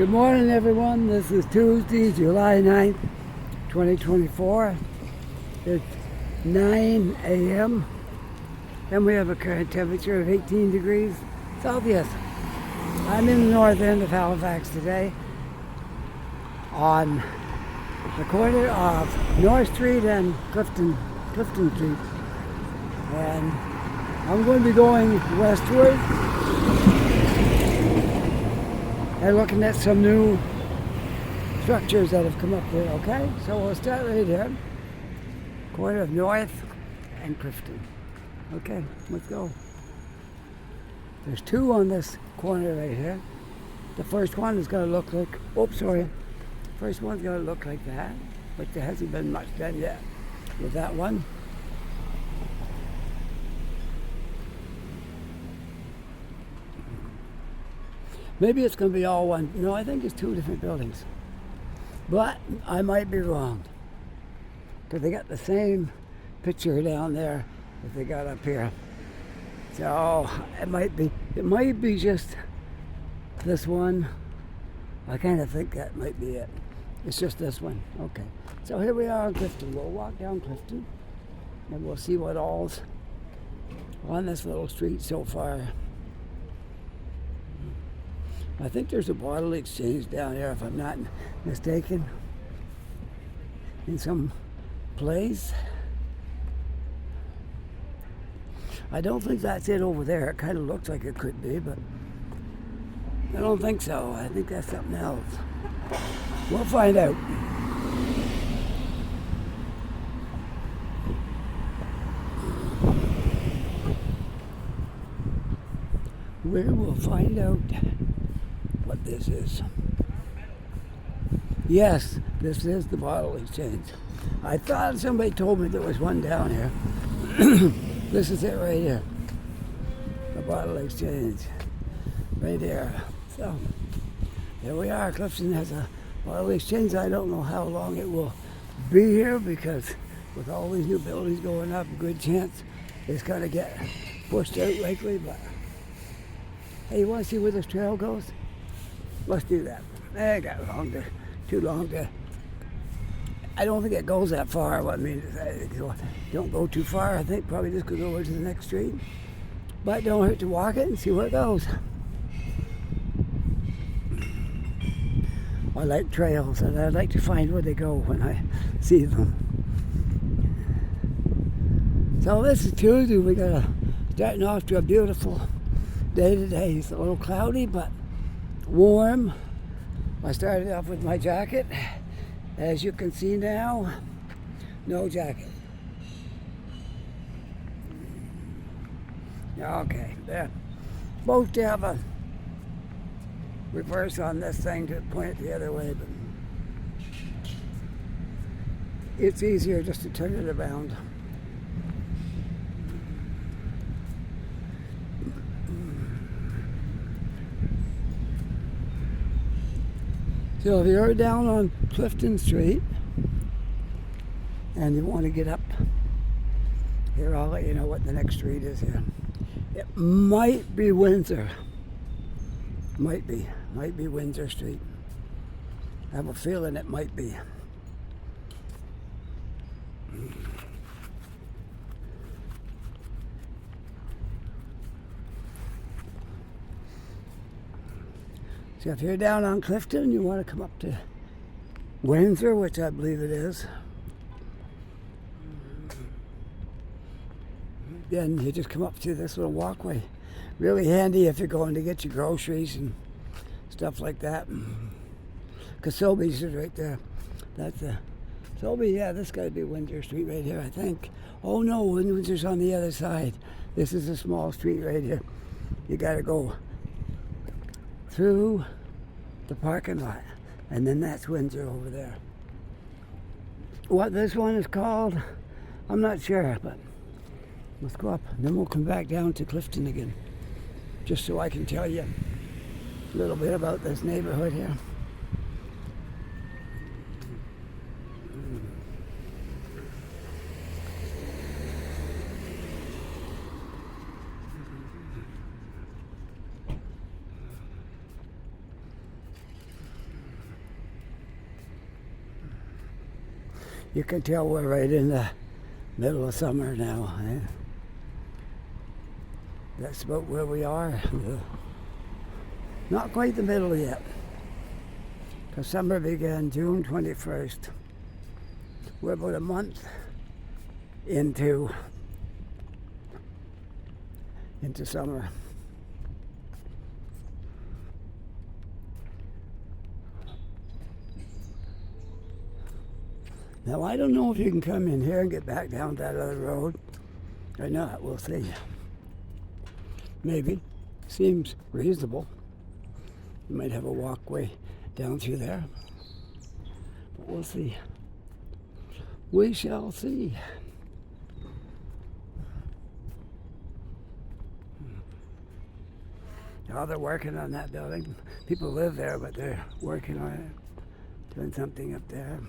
Good morning, everyone. This is Tuesday, July 9th, 2024. It's 9 a.m. and we have a current temperature of 18 degrees Celsius. I'm in the north end of Halifax today on the corner of North Street and Clifton Street. And I'm going to be going westward and looking at some new structures that have come up there, okay? So we'll start right here, corner of North and Clifton. Okay, let's go. There's two on this corner right here. The first one is going to look like, first one's going to look like that, but there hasn't been much done yet with that one. Maybe it's going to be all one. No, I think it's two different buildings. But I might be wrong, because they got the same picture down there that they got up here. So it might be just this one. I kind of think that might be it. It's just this one. Okay. So here we are on Clifton. We'll walk down Clifton and we'll see what all's on this little street so far. I think there's a bottle exchange down here, if I'm not mistaken, in some place. I don't think that's it over there. It kind of looks like it could be, but I don't think so. I think that's something else. We'll find out. We will find out what this is. Yes, this is the bottle exchange. I thought somebody told me there was one down here. This is it right here. The bottle exchange. Right there. So, here we are. Clifton has a bottle exchange. I don't know how long it will be here because with all these new buildings going up, a good chance it's going to get pushed out likely. But hey, you want to see where this trail goes? Let's do that. I got too long to. I don't think it goes that far. I mean, don't go too far. I think probably just could go over to the next street. But don't hurt to walk it and see where it goes. I like trails, and I like to find where they go when I see them. So this is Tuesday. We got starting off to a beautiful day today. It's a little cloudy, but warm. I started off with my jacket. As you can see now, no jacket. Okay, there. Supposed to have a reverse on this thing to point it the other way, but it's easier just to turn it around. So if you're down on Clifton Street and you want to get up here, I'll let you know what the next street is here. It might be Windsor. Might be Windsor Street. I have a feeling it might be. So if you're down on Clifton, you want to come up to Windsor, which I believe it is, then you just come up to this little walkway. Really handy if you're going to get your groceries and stuff like that. Because Sobeys is right there. That's Sobey, yeah, this got to be Windsor Street right here, I think. Oh no, Windsor's on the other side. This is a small street right here. You got to go through the parking lot, and then that's Windsor over there. What this one is called, I'm not sure, but let's go up, and then we'll come back down to Clifton again, just so I can tell you a little bit about this neighborhood here. You can tell we're right in the middle of summer now. Eh? That's about where we are. Not quite the middle yet. Because summer began June 21st. We're about a month into summer. Now, I don't know if you can come in here and get back down that other road or not. We'll see. Maybe. Seems reasonable. You might have a walkway down through there. But we'll see. We shall see. Now they're working on that building. People live there, but they're working on it, doing something up there.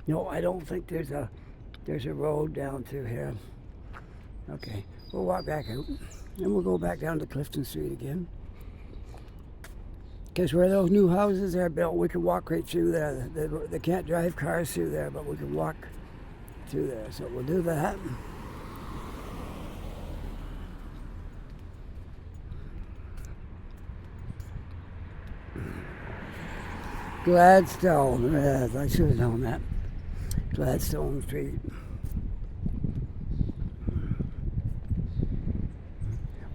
No, I don't think there's a road down through here. Okay, we'll walk back out, and we'll go back down to Clifton Street again. Because where those new houses are built, we can walk right through there. They can't drive cars through there, but we can walk through there. So we'll do that. Gladstone, yes, I should have known that. Gladstone Street.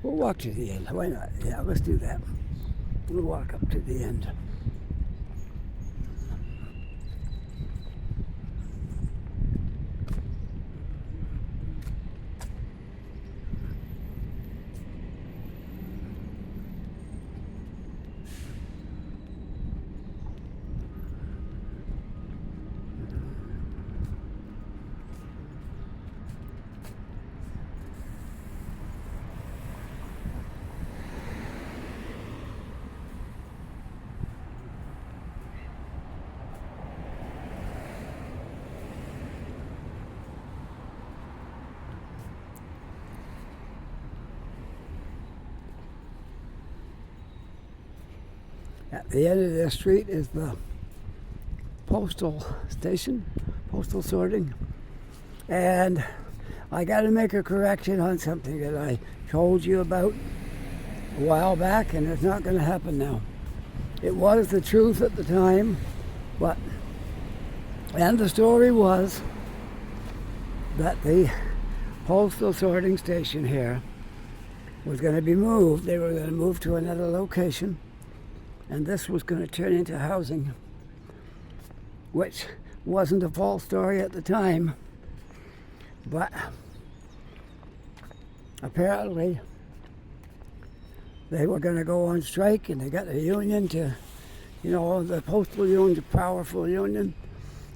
We'll walk to the end. Why not? Yeah, let's do that. We'll walk up to the end. At the end of this street is the postal station, postal sorting. And I got to make a correction on something that I told you about a while back, and it's not going to happen now. It was the truth at the time, and the story was that the postal sorting station here was going to be moved. They were going to move to another location. And this was going to turn into housing, which wasn't a false story at the time, but apparently they were going to go on strike, and they got the union to, the postal union's a powerful union,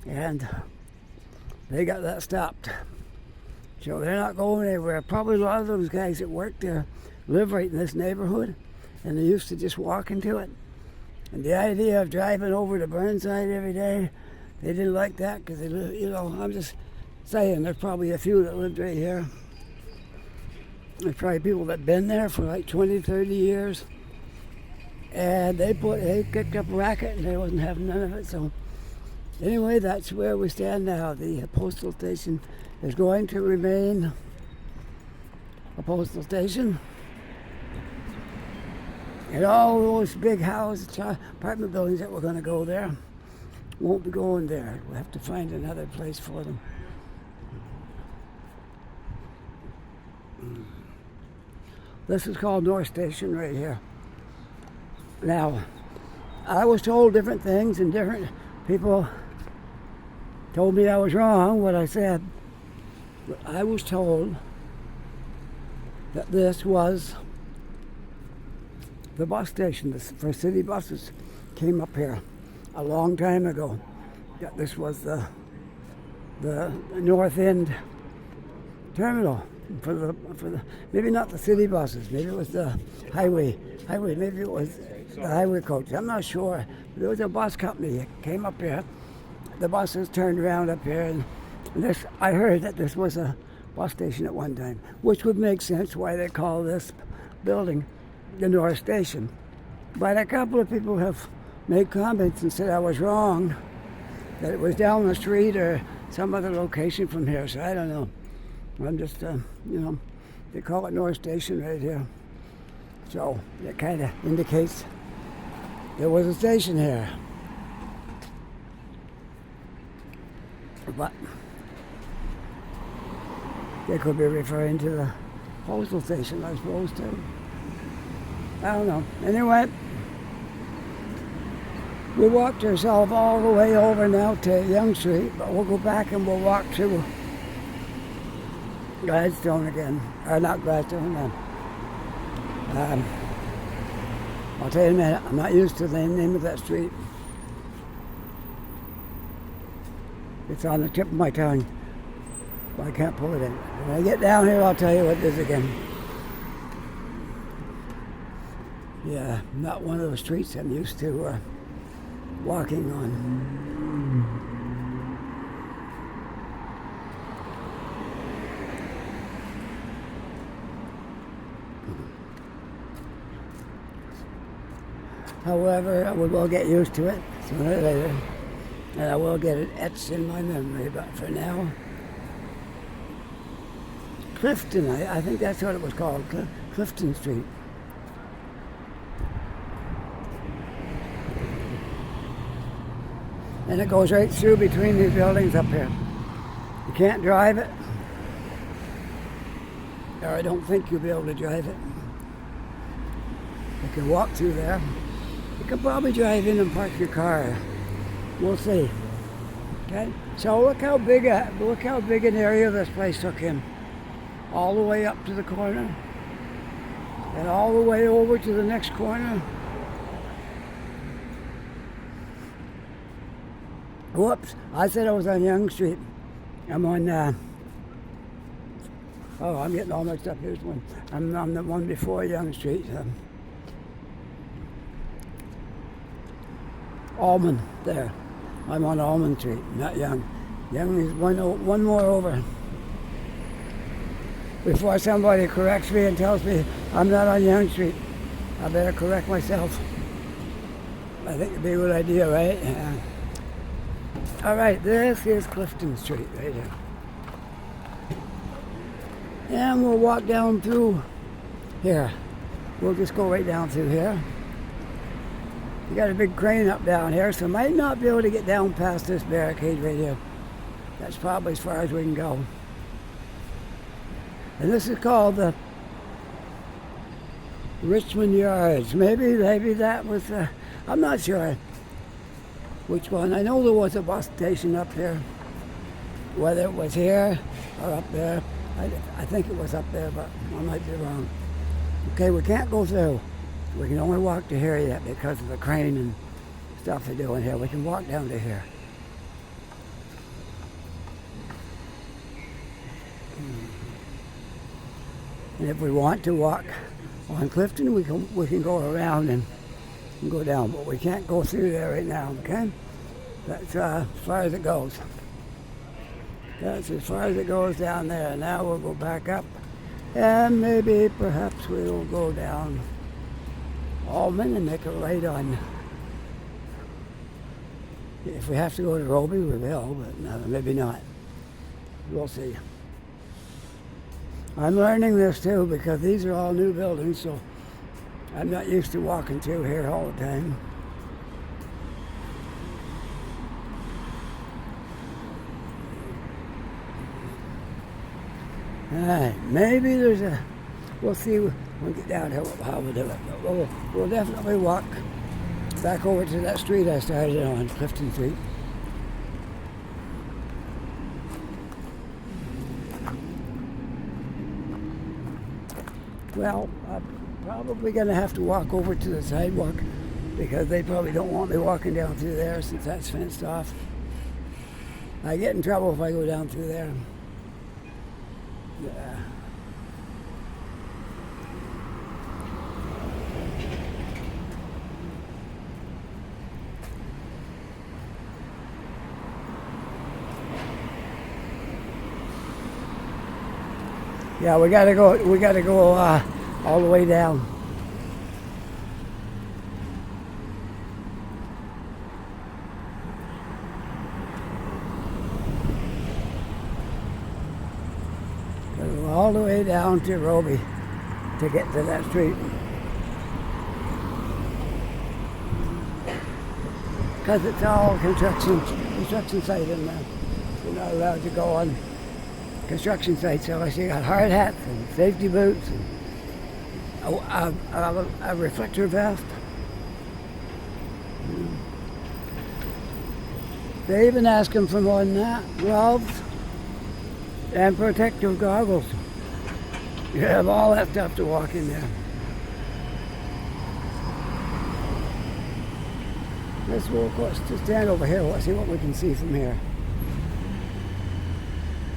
and they got that stopped. So they're not going anywhere. Probably a lot of those guys that work there live right in this neighborhood, and they used to just walk into it. And the idea of driving over to Burnside every day, they didn't like that because they live, I'm just saying, there's probably a few that lived right here. There's probably people that have been there for like 20, 30 years. And they kicked up a racket and they wasn't having none of it. So anyway, that's where we stand now. The postal station is going to remain a postal station. And all those big houses, apartment buildings that were going to go there, won't be going there. We'll have to find another place for them. This is called North Station right here. Now, I was told different things, and different people told me I was wrong what I said. But I was told that this was the bus station. The first city buses came up here a long time ago. This was the North End terminal for the maybe not the city buses. Maybe it was the highway. Maybe it was the highway coach. I'm not sure. There was a bus company that came up here. The buses turned around up here, and I heard that this was a bus station at one time, which would make sense why they call this building the North Station. But a couple of people have made comments and said I was wrong, that it was down the street or some other location from here. So I don't know. I'm just, they call it North Station right here. So it kind of indicates there was a station here. But they could be referring to the postal station, I suppose, too. I don't know. Anyway, we walked ourselves all the way over now to Yonge Street, but we'll go back and we'll walk through Gladstone again. Or not Gladstone, I'll tell you in a minute. I'm not used to the name of that street. It's on the tip of my tongue, but I can't pull it in. When I get down here, I'll tell you what it is again. Yeah, not one of those streets I'm used to walking on. However, we will get used to it sooner or later, and I will get it etched in my memory. But for now, Clifton, I think that's what it was called, Clifton Street. And it goes right through between these buildings up here. You can't drive it, or I don't think you'll be able to drive it. You can walk through there. You can probably drive in and park your car. We'll see. Okay. So look how big an area this place took in. All the way up to the corner, and all the way over to the next corner. Whoops! I said I was on Yonge Street. I'm on. I'm getting all mixed up. Here's one. I'm on the one before Yonge Street. Almond, there. I'm on Almond Street, not Yonge. Yonge is one more over. Before somebody corrects me and tells me I'm not on Yonge Street, I better correct myself. I think it'd be a good idea, right? Yeah. All right, this is Clifton Street right here. And we'll walk down through here. We'll just go right down through here. You got a big crane up down here, so might not be able to get down past this barricade right here. That's probably as far as we can go. And this is called the Richmond Yards. Maybe that was, I'm not sure which one. I know there was a bus station up here. Whether it was here or up there, I think it was up there, but I might be wrong. Okay, we can't go through. We can only walk to here yet because of the crane and stuff they're doing here. We can walk down to here. And if we want to walk on Clifton, we can go around and go down, but we can't go through there right now, okay? That's as far as it goes. That's as far as it goes down there. Now we'll go back up, and maybe perhaps we'll go down Almond and make a right on. If we have to go to Roby, we will, but no, maybe not. We'll see. I'm learning this too because these are all new buildings, so I'm not used to walking through here all the time. Alright, maybe there's a, we'll see when we get down here how we do it. But we'll definitely walk back over to that street I started on, Clifton Street. Well, I'm probably going to have to walk over to the sidewalk because they probably don't want me walking down through there since that's fenced off. I get in trouble if I go down through there. Yeah. Yeah, we gotta go all the way down. the way down to Roby to get to that street. Because it's all construction site in there. You're not allowed to go on construction sites unless you got hard hats and safety boots and a reflector vest. They even ask them for more than that. Gloves and protective goggles. You have all that stuff to walk in there. Let's walk across to stand over here. Let's see what we can see from here.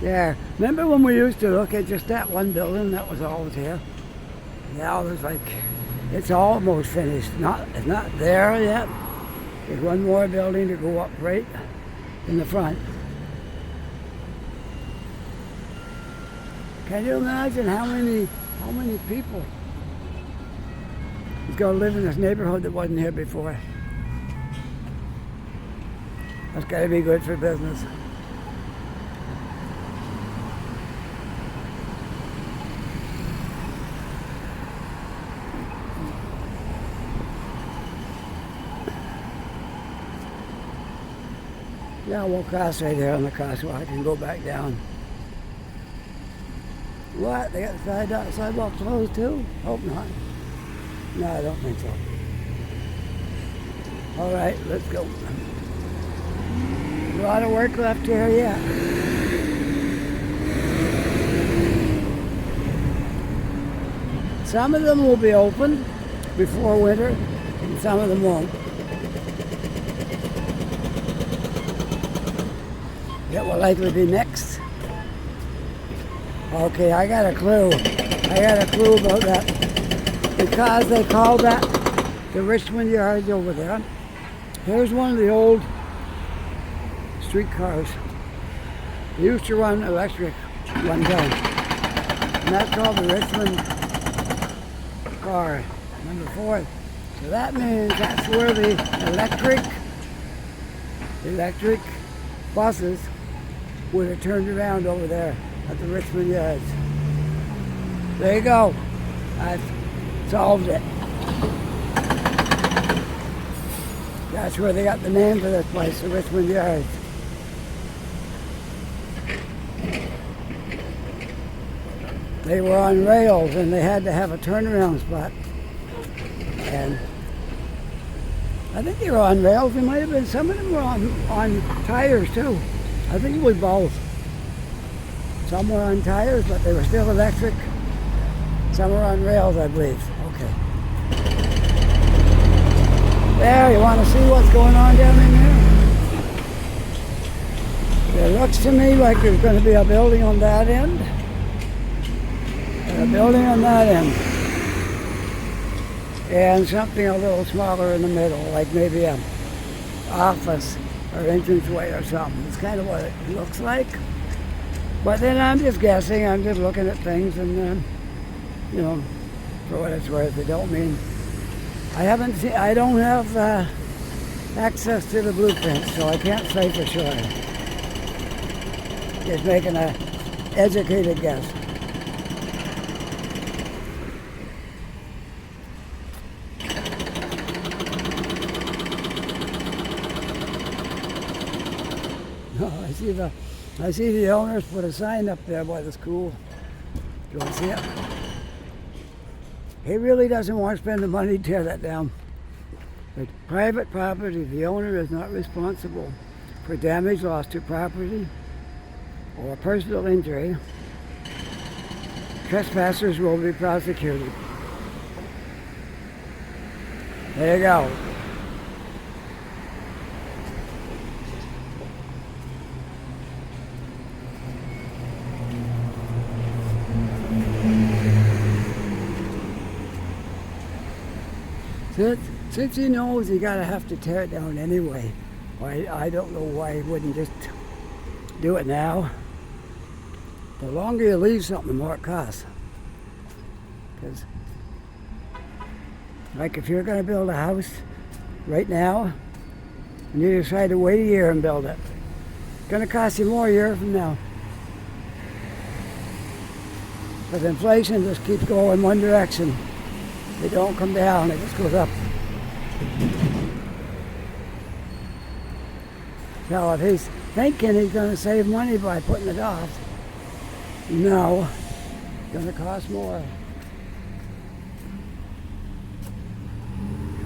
There. Remember when we used to look at just that one building that was always here? Now there's like, it's almost finished. It's not there yet. There's one more building to go up right in the front. Can you imagine how many people is going to live in this neighborhood that wasn't here before? That's got to be good for business. Yeah, we'll cross right there on the crosswalk and go back down. What? They got the sidewalk closed too? Hope not. No, I don't think so. All right, let's go. A lot of work left here yet. Some of them will be open before winter, and some of them won't. It will likely be next. Okay, I got a clue. About that. Because they call that the Richmond Yards over there. Here's one of the old streetcars. They used to run electric one time. And that's called the Richmond car, number 4. So that means that's where the electric buses would have turned around over there at the Richmond Yards. There you go. I've solved it. That's where they got the name for this place, the Richmond Yards. They were on rails and they had to have a turnaround spot. And I think they were on rails. They might have been, some of them were on tires too. I think it was both. Some were on tires, but they were still electric. Some were on rails, I believe. Okay. There, you want to see what's going on down in there? It looks to me like there's going to be a building on that end. And a building on that end. And something a little smaller in the middle, like maybe an office or entranceway or something. It's kind of what it looks like. But then I'm just guessing, I'm just looking at things and, you know, for what it's worth, it don't mean, I don't have access to the blueprint, so I can't say for sure. Just making an educated guess. I see the owners put a sign up there by the school. Do you see it? He really doesn't want to spend the money to tear that down. But private property, the owner is not responsible for damage, loss to property, or personal injury. Trespassers will be prosecuted. There you go. Since he knows he gotta have to tear it down anyway, I don't know why he wouldn't just do it now. The longer you leave something, the more it costs. Because, like if you're gonna build a house right now, and you decide to wait a year and build it, it's gonna cost you more a year from now. Because inflation just keeps going one direction. They don't come down, it just goes up. So if he's thinking he's going to save money by putting it off, no, it's going to cost more.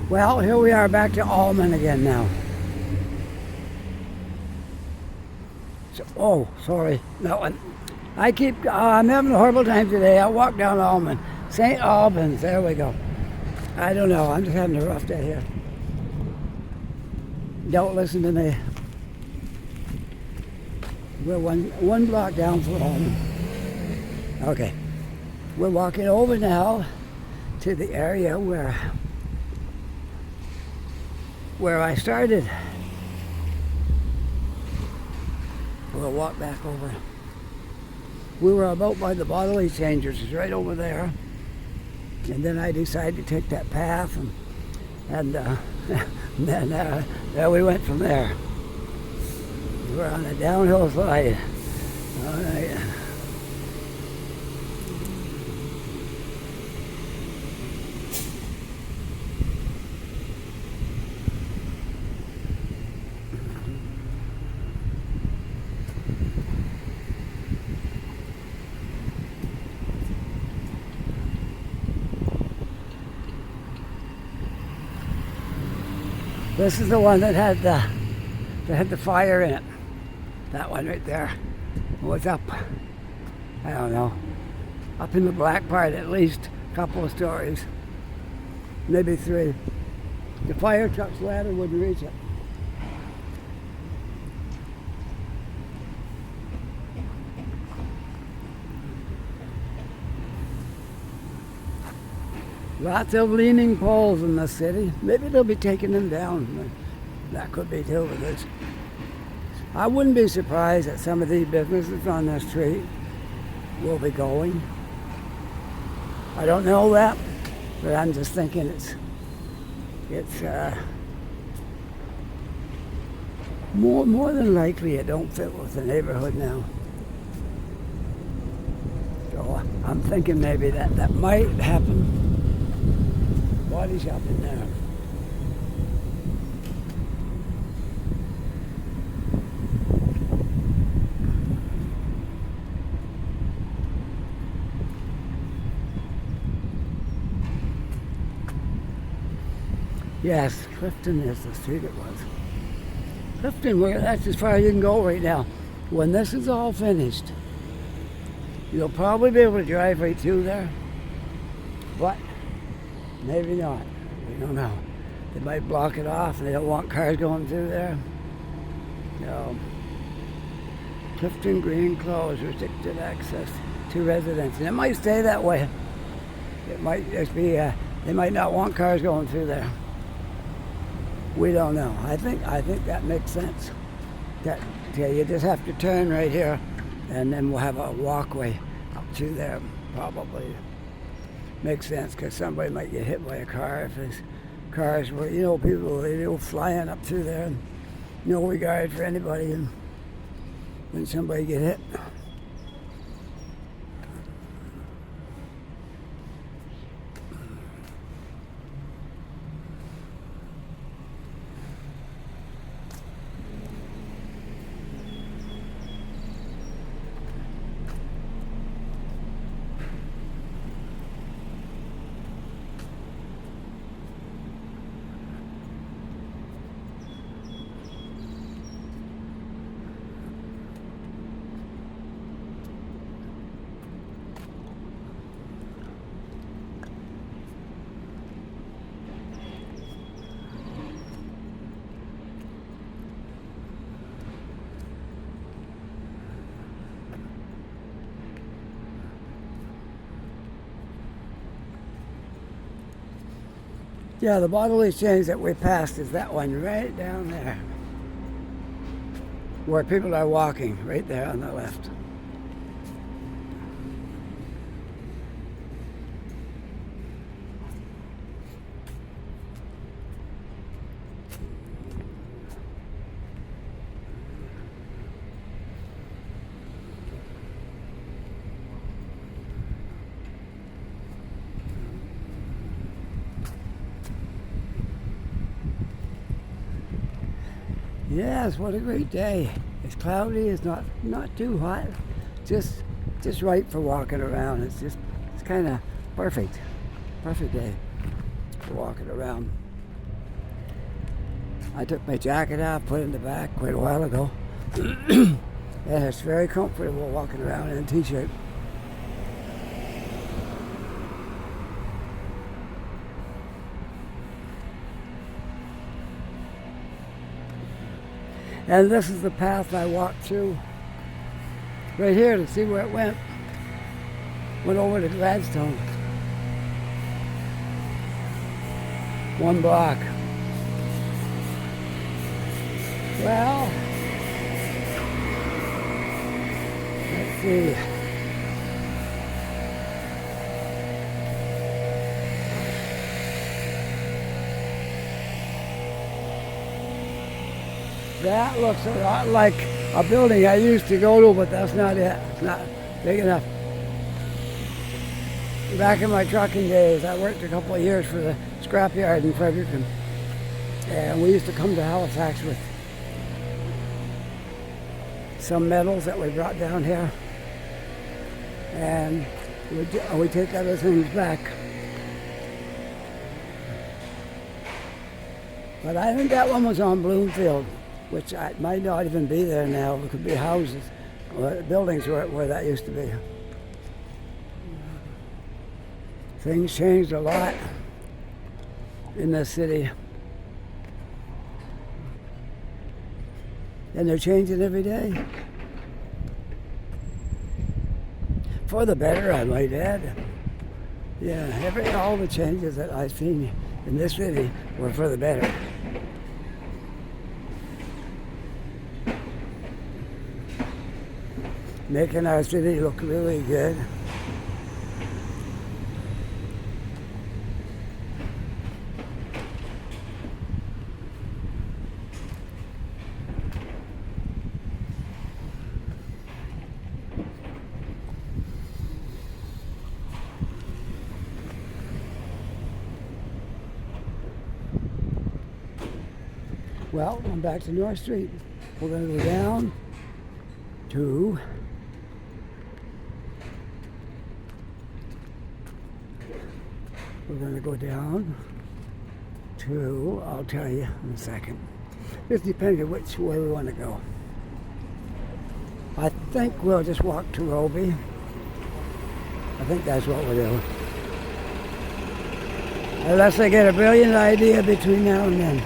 Well, here we are back to Almond again now. So, oh, sorry, that one. I'm having a horrible time today. I walked down Almond. St. Albans, there we go. I don't know, I'm just having a rough day here. Don't listen to me. We're one block down from Almond. Okay, we're walking over now to the area where I started. We'll walk back over. We were about by the bottle exchangers, it's right over there. And then I decided to take that path, and then there we went from there. We're on a downhill slide. All right. This is the one that had the fire in it. That one right there was up, I don't know, up in the black part at least, a couple of stories, maybe 3. The fire truck's ladder wouldn't reach it. Lots of leaning poles in the city. Maybe they'll be taking them down. That could be too. Because I wouldn't be surprised that some of these businesses on this street will be going. I don't know that, but I'm just thinking it's more than likely it don't fit with the neighborhood now. So I'm thinking maybe that might happen. Body shop in there. Yes, Clifton is the street it was. Clifton, that's as far as you can go right now. When this is all finished, you'll probably be able to drive right through there, but maybe not. We don't know. They might block it off and they don't want cars going through there. No. Clifton Green closed, restricted access to residents. And it might stay that way. It might just be, they might not want cars going through there. We don't know. I think that makes sense. That you just have to turn right here and then we'll have a walkway up to there probably. Makes sense because somebody might get hit by a car if there's cars where, people, they go flying up through there and no regard for anybody, and then somebody get hit. Yeah, the bottle exchange that we passed is that one right down there, where people are walking, right there on the left. Yes, what a great day. It's cloudy, it's not too hot. Just right for walking around. It's kind of perfect. Perfect day for walking around. I took my jacket off, put it in the back quite a while ago. And it's very comfortable walking around in a t-shirt. And this is the path I walked through right here to see where it went. Went over to Gladstone. 1 block. Well, let's see. That looks a lot like a building I used to go to, but that's not it. It's not big enough. Back in my trucking days, I worked a couple of years for the scrapyard in Fredericton. And we used to come to Halifax with some metals that we brought down here. And we take other things back. But I think that one was on Bloomfield, which might not even be there now. It could be houses or buildings where that used to be. Things changed a lot in this city. And they're changing every day. For the better, I might add. Yeah, all the changes that I've seen in this city were for the better. Making our city look really good. Well, I'm back to North Street. We're going to go down to I'll tell you in a second. Just depends on which way we want to go. I think we'll just walk to Roby. I think that's what we'll do. Unless I get a brilliant idea between now and then.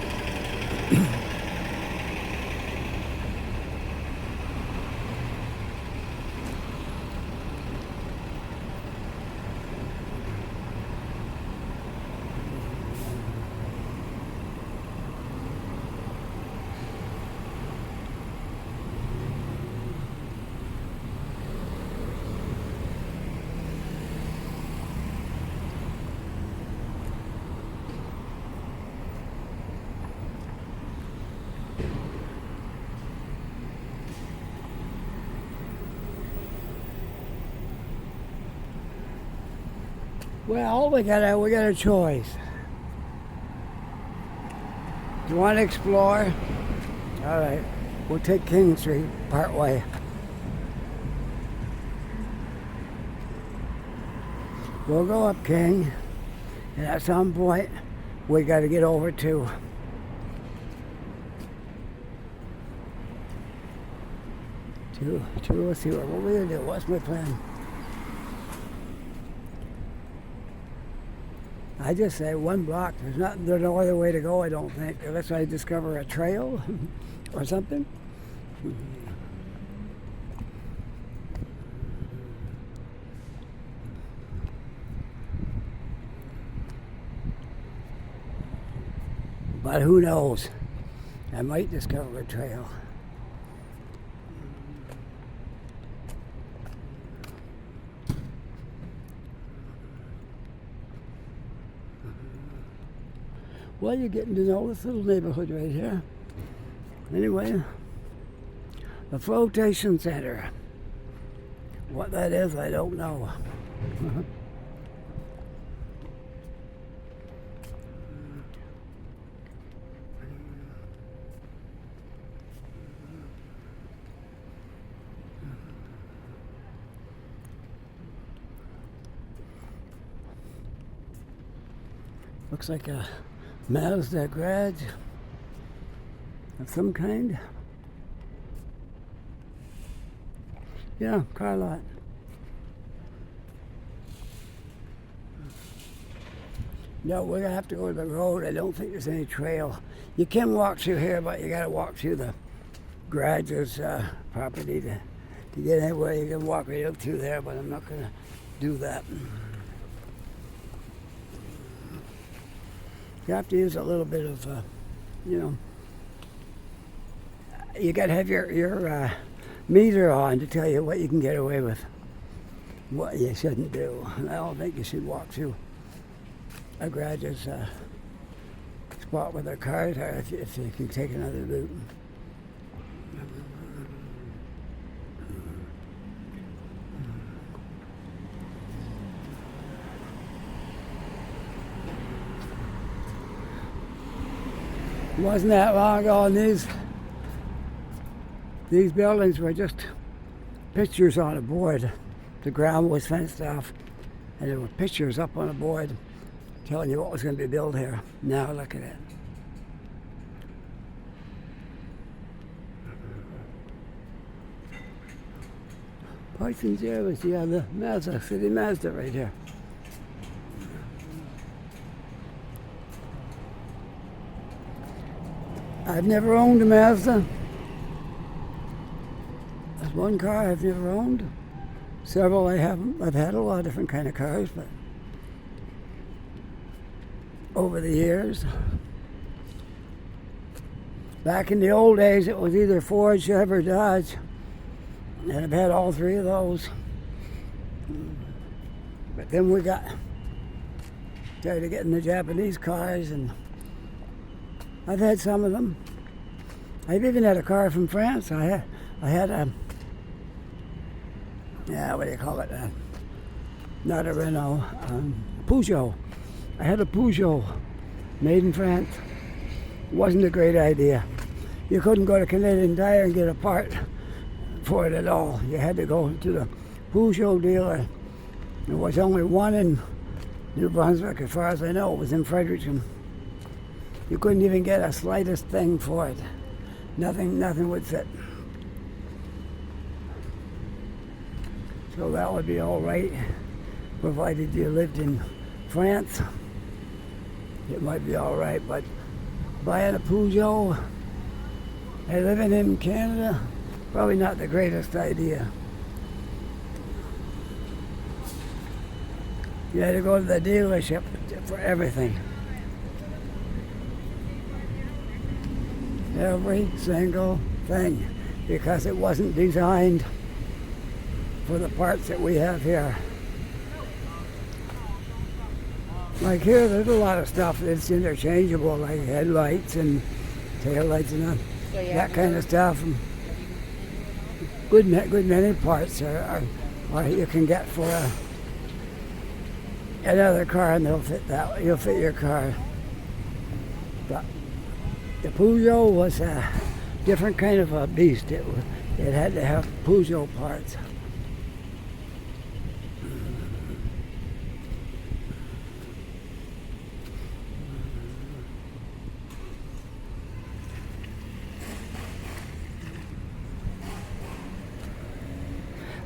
Well, we got a choice. Do you want to explore? All right, we'll take King Street part way. We'll go up King, and at some point, we got to get over to let's see what we're gonna do. What's my plan? I just say 1 block. There's no other way to go, I don't think, unless I discover a trail or something. But who knows? I might discover a trail. Well, you're getting to know this little neighborhood right here. Anyway, the flotation center. What that is, I don't know. Looks like a Mazda garage of some kind. Yeah, car lot. No, we're gonna have to go to the road. I don't think there's any trail. You can walk through here, but you gotta walk through the garage's property to get anywhere. You can walk right up through there, but I'm not gonna do that. You have to use a little bit of, you got to have your meter on to tell you what you can get away with, what you shouldn't do. And I don't think you should walk through a garage's spot where their cars are if you can take another route. It wasn't that long ago, and these buildings were just pictures on a board. The ground was fenced off, and there were pictures up on a board telling you what was going to be built here. Now look at it. Parts and service, yeah, the Mazda, City Mazda right here. I've never owned a Mazda. There's one car I've never owned. Several I haven't. I've had a lot of different kind of cars, but over the years. Back in the old days, it was either Ford, Chevy, or Dodge, and I've had all three of those. But then we started getting the Japanese cars, and I've had some of them. I've even had a car from France. I had a, what do you call it? Not a Renault, Peugeot. I had a Peugeot made in France. It wasn't a great idea. You couldn't go to Canadian Tire and get a part for it at all. You had to go to the Peugeot dealer. There was only one in New Brunswick, as far as I know. It was in Fredericton. You couldn't even get a slightest thing for it. Nothing would fit. So that would be all right, provided you lived in France. It might be all right, but buying a Peugeot and living in Canada, probably not the greatest idea. You had to go to the dealership for everything. Every single thing, because it wasn't designed for the parts that we have here. Like here, there's a lot of stuff that's interchangeable, like headlights and taillights and that kind of stuff. And good many parts are you can get for another car, and they'll fit that. You'll fit your car. But the Peugeot was a different kind of a beast. It had to have Peugeot parts.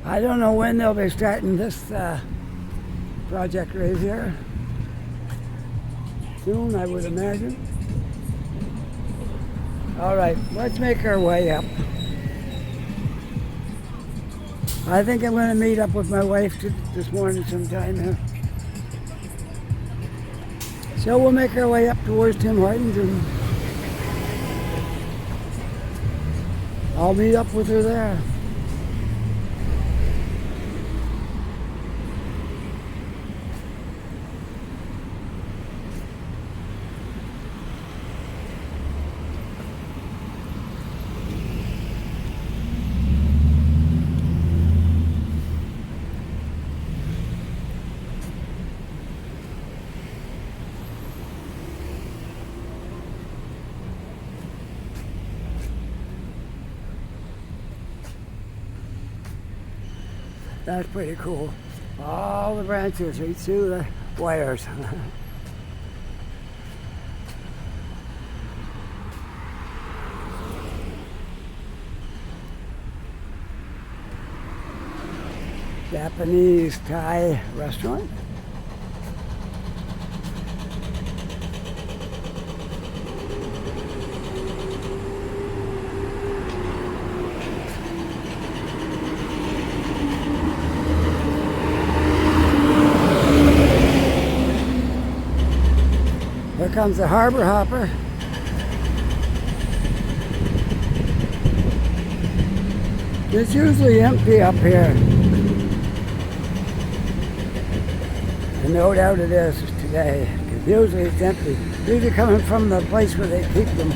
I don't know when they'll be starting this project right here. Soon, I would imagine. All right, let's make our way up. I think I'm going to meet up with my wife this morning sometime here. So we'll make our way up towards Tim Hortons, and I'll meet up with her there. That's pretty cool. All the branches right through the wires. Japanese Thai restaurant. Here comes the Harbor Hopper. It's usually empty up here. And no doubt it is today, because usually it's empty. Usually coming from the place where they keep them.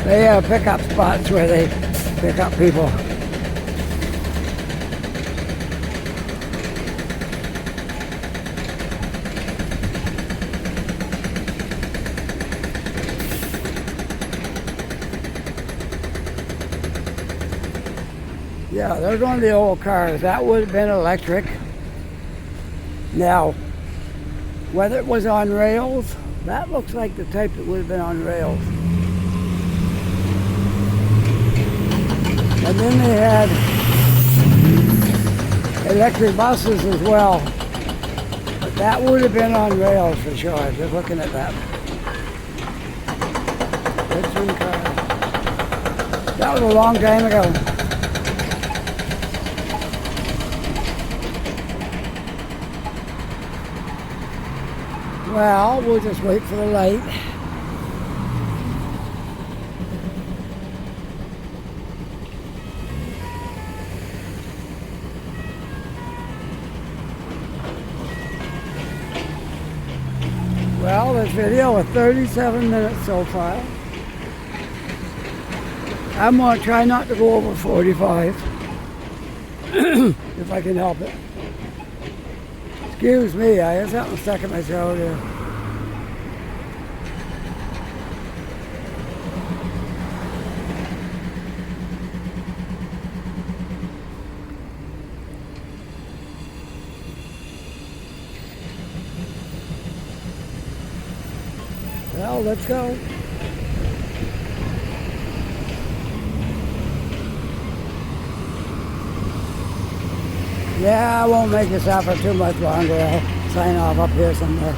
They have pickup spots where they pick up people. Yeah, there's one of the old cars. That would have been electric. Now, whether it was on rails, that looks like the type that would have been on rails. And then they had electric buses as well. But that would have been on rails for sure, just looking at that. Richmond car. That was a long time ago. Well, we'll just wait for the light. Well, this video is 37 minutes so far. I'm going to try not to go over 45 if I can help it. Excuse me, I have something stuck in my throat here. Well, let's go. Yeah, I won't make this out for too much longer. I'll sign off up here somewhere.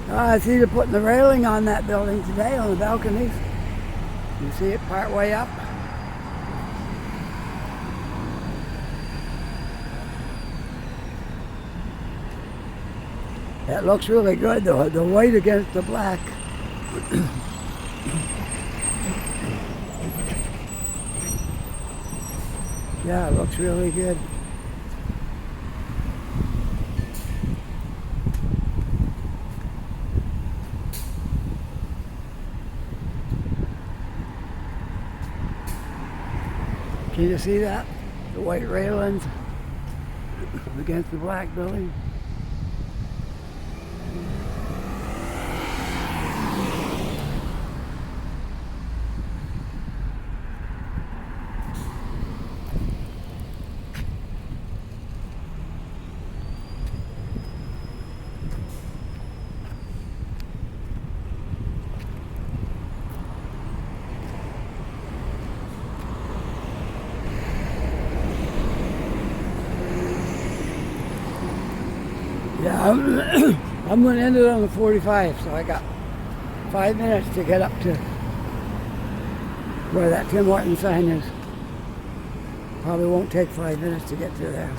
I see they're putting the railing on that building today on the balconies. You see it part way up. That looks really good, though, the white against the black. Yeah, it looks really good. Can you see that? The white railings against the black building. Yeah, I'm going to end it on the 45, so I got 5 minutes to get up to where that Tim Horton sign is. Probably won't take 5 minutes to get to there.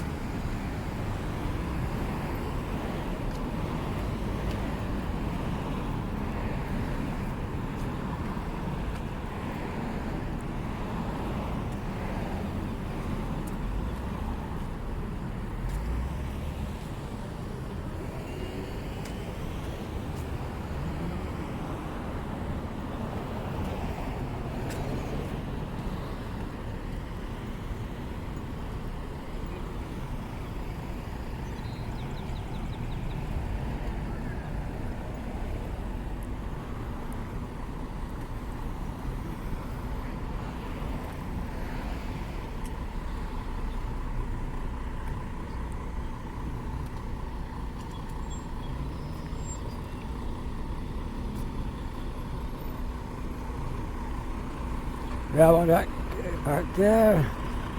Gravel truck parked there.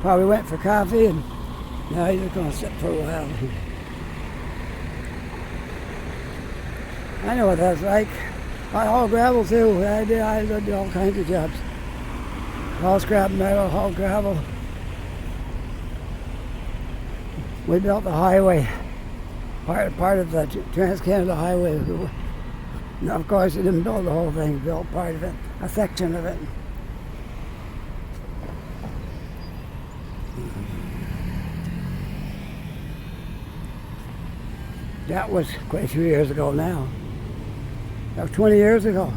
Probably went for coffee and now he's just going to sit for a while. I know what that's like. I haul gravel too. I did all kinds of jobs. Haul scrap metal, haul gravel. We built the highway, part of the Trans-Canada Highway. Now, of course, we didn't build the whole thing, we built part of it, a section of it. That was quite a few years ago now. That was 20 years ago.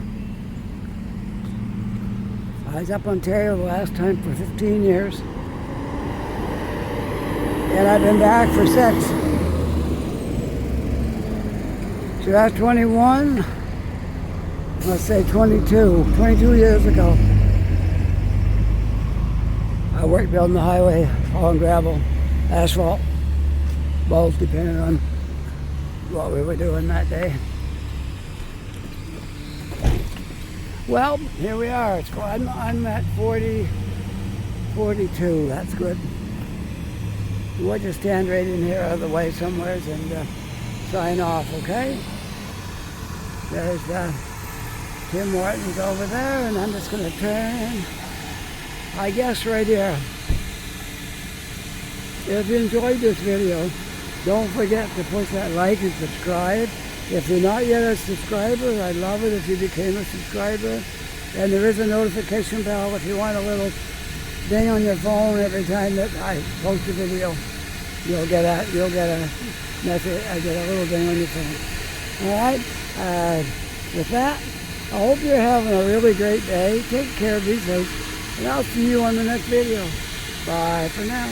I was up in Ontario the last time for 15 years. And I've been back for 6. So that's 21. Let's say 22 years ago. I worked building the highway, hauling gravel, asphalt, both depending on what we were doing that day. Well, here we are. I'm at 42. That's good. We'll just stand right in here out of the way somewhere and sign off, okay? There's Tim Martin's over there, and I'm just going to turn, I guess, right here. If you enjoyed this video, don't forget to push that like and subscribe. If you're not yet a subscriber, I'd love it if you became a subscriber. And there is a notification bell if you want a little ding on your phone every time that I post a video. You'll get a message. I get a little ding on your phone. All right. With that, I hope you're having a really great day. Take care. Be safe. And I'll see you on the next video. Bye for now.